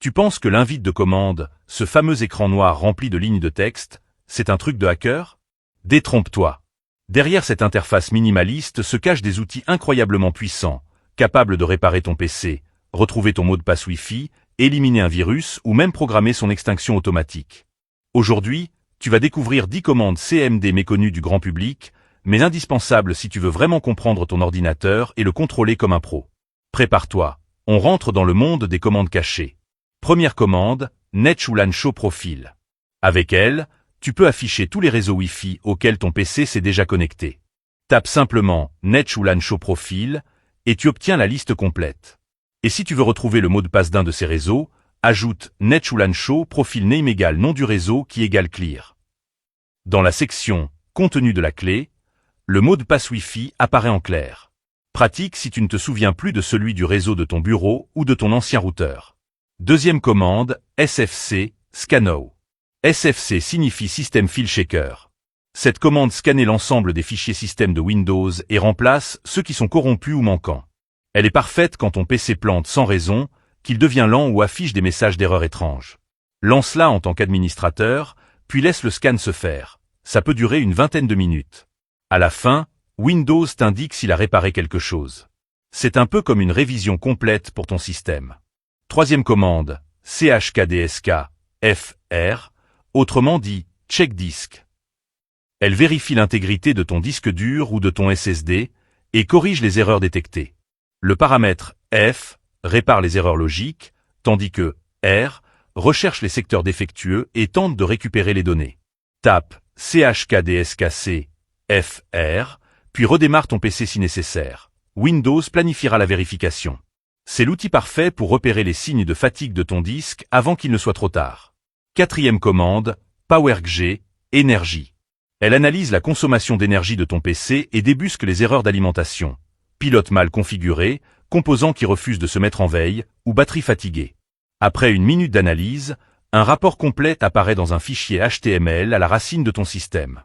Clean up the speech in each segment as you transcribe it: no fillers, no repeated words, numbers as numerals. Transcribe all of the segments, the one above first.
Tu penses que l'invite de commande, ce fameux écran noir rempli de lignes de texte, c'est un truc de hacker? Détrompe-toi. Derrière cette interface minimaliste se cachent des outils incroyablement puissants, capables de réparer ton PC, retrouver ton mot de passe Wi-Fi, éliminer un virus ou même programmer son extinction automatique. Aujourd'hui, tu vas découvrir 10 commandes CMD méconnues du grand public, mais indispensables si tu veux vraiment comprendre ton ordinateur et le contrôler comme un pro. Prépare-toi, on rentre dans le monde des commandes cachées. Première commande, NetWLAN Show Profile. Avec elle, tu peux afficher tous les réseaux Wi-Fi auxquels ton PC s'est déjà connecté. Tape simplement NetWLAN Show Profile et tu obtiens la liste complète. Et si tu veux retrouver le mot de passe d'un de ces réseaux, ajoute NetWLAN Show Profile name égale nom du réseau qui égale clear. Dans la section Contenu de la clé, le mot de passe Wi-Fi apparaît en clair. Pratique si tu ne te souviens plus de celui du réseau de ton bureau ou de ton ancien routeur. Deuxième commande, SFC, Scannow. SFC signifie System File Shaker. Cette commande scanne l'ensemble des fichiers système de Windows et remplace ceux qui sont corrompus ou manquants. Elle est parfaite quand ton PC plante sans raison, qu'il devient lent ou affiche des messages d'erreur étranges. Lance-la en tant qu'administrateur, puis laisse le scan se faire. Ça peut durer une vingtaine de minutes. À la fin, Windows t'indique s'il a réparé quelque chose. C'est un peu comme une révision complète pour ton système. Troisième commande, CHKDSK, FR, autrement dit, check disk. Elle vérifie l'intégrité de ton disque dur ou de ton SSD et corrige les erreurs détectées. Le paramètre F répare les erreurs logiques, tandis que R recherche les secteurs défectueux et tente de récupérer les données. Tape CHKDSKC, FR, puis redémarre ton PC si nécessaire. Windows planifiera la vérification. C'est l'outil parfait pour repérer les signes de fatigue de ton disque avant qu'il ne soit trop tard. Quatrième commande, PowerG, énergie. Elle analyse la consommation d'énergie de ton PC et débusque les erreurs d'alimentation. Pilote mal configuré, composant qui refuse de se mettre en veille, ou batterie fatiguée. Après une minute d'analyse, un rapport complet apparaît dans un fichier HTML à la racine de ton système.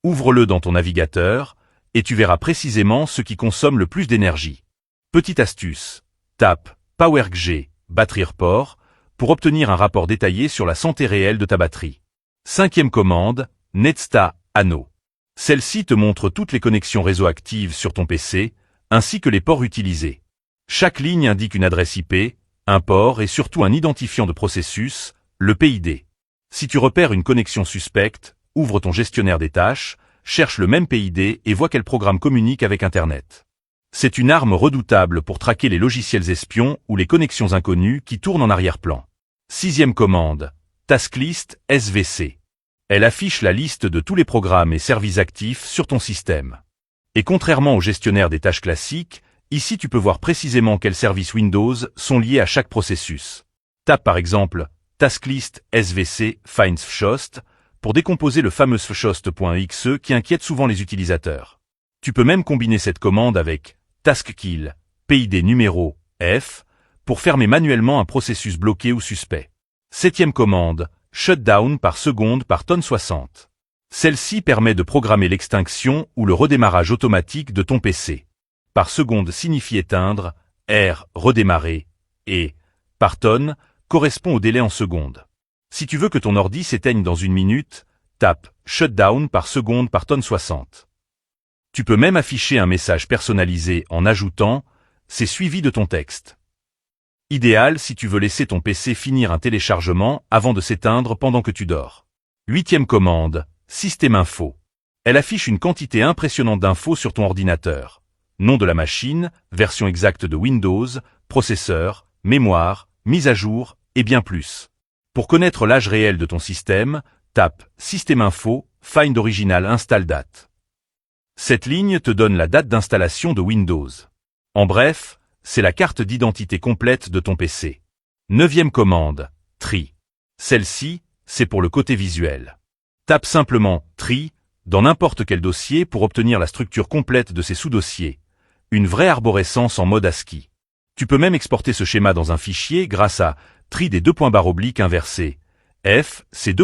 Ouvre-le dans ton navigateur, et tu verras précisément ce qui consomme le plus d'énergie. Petite astuce. Tape PowerG, batterie report, pour obtenir un rapport détaillé sur la santé réelle de ta batterie. Cinquième commande, Netsta, Anneau. Celle-ci te montre toutes les connexions réseau actives sur ton PC, ainsi que les ports utilisés. Chaque ligne indique une adresse IP, un port et surtout un identifiant de processus, le PID. Si tu repères une connexion suspecte, ouvre ton gestionnaire des tâches, cherche le même PID et vois quel programme communique avec Internet. C'est une arme redoutable pour traquer les logiciels espions ou les connexions inconnues qui tournent en arrière-plan. Sixième commande, Tasklist SVC. Elle affiche la liste de tous les programmes et services actifs sur ton système. Et contrairement au gestionnaire des tâches classiques, ici tu peux voir précisément quels services Windows sont liés à chaque processus. Tape par exemple Tasklist SVC Find Fshost pour décomposer le fameux fshost.exe qui inquiète souvent les utilisateurs. Tu peux même combiner cette commande avec TaskKill, PID numéro F, pour fermer manuellement un processus bloqué ou suspect. Septième commande, Shutdown par seconde par tonne 60. Celle-ci permet de programmer l'extinction ou le redémarrage automatique de ton PC. Par seconde signifie éteindre, R redémarrer, et par tonne correspond au délai en secondes. Si tu veux que ton ordi s'éteigne dans une minute, tape Shutdown par seconde par tonne 60. Tu peux même afficher un message personnalisé en ajoutant « C'est suivi de ton texte ». Idéal si tu veux laisser ton PC finir un téléchargement avant de s'éteindre pendant que tu dors. Huitième commande, Système Info. Elle affiche une quantité impressionnante d'infos sur ton ordinateur. Nom de la machine, version exacte de Windows, processeur, mémoire, mise à jour, et bien plus. Pour connaître l'âge réel de ton système, tape Système Info, Find Original Install Date. Cette ligne te donne la date d'installation de Windows. En bref, c'est la carte d'identité complète de ton PC. Neuvième commande, Tri. Celle-ci, c'est pour le côté visuel. Tape simplement Tri dans n'importe quel dossier pour obtenir la structure complète de ces sous-dossiers. Une vraie arborescence en mode ASCII. Tu peux même exporter ce schéma dans un fichier grâce à Tri des :/ inversé. F, c'est :/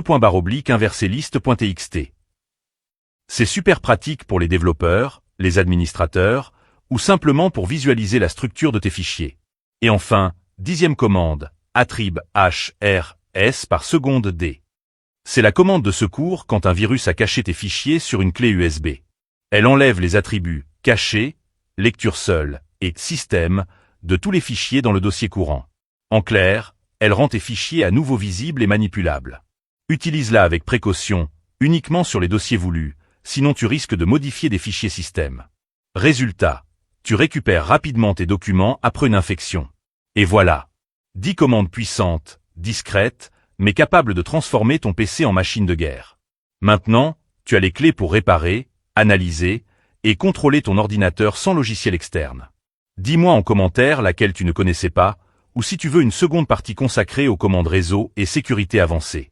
inversé liste.txt. C'est super pratique pour les développeurs, les administrateurs, ou simplement pour visualiser la structure de tes fichiers. Et enfin, dixième commande, attrib HRS par seconde D. C'est la commande de secours quand un virus a caché tes fichiers sur une clé USB. Elle enlève les attributs caché, lecture seule et système de tous les fichiers dans le dossier courant. En clair, elle rend tes fichiers à nouveau visibles et manipulables. Utilise-la avec précaution, uniquement sur les dossiers voulus, sinon tu risques de modifier des fichiers système. Résultat, tu récupères rapidement tes documents après une infection. Et voilà. 10 commandes puissantes, discrètes, mais capables de transformer ton PC en machine de guerre. Maintenant, tu as les clés pour réparer, analyser et contrôler ton ordinateur sans logiciel externe. Dis-moi en commentaire laquelle tu ne connaissais pas, ou si tu veux une seconde partie consacrée aux commandes réseau et sécurité avancée.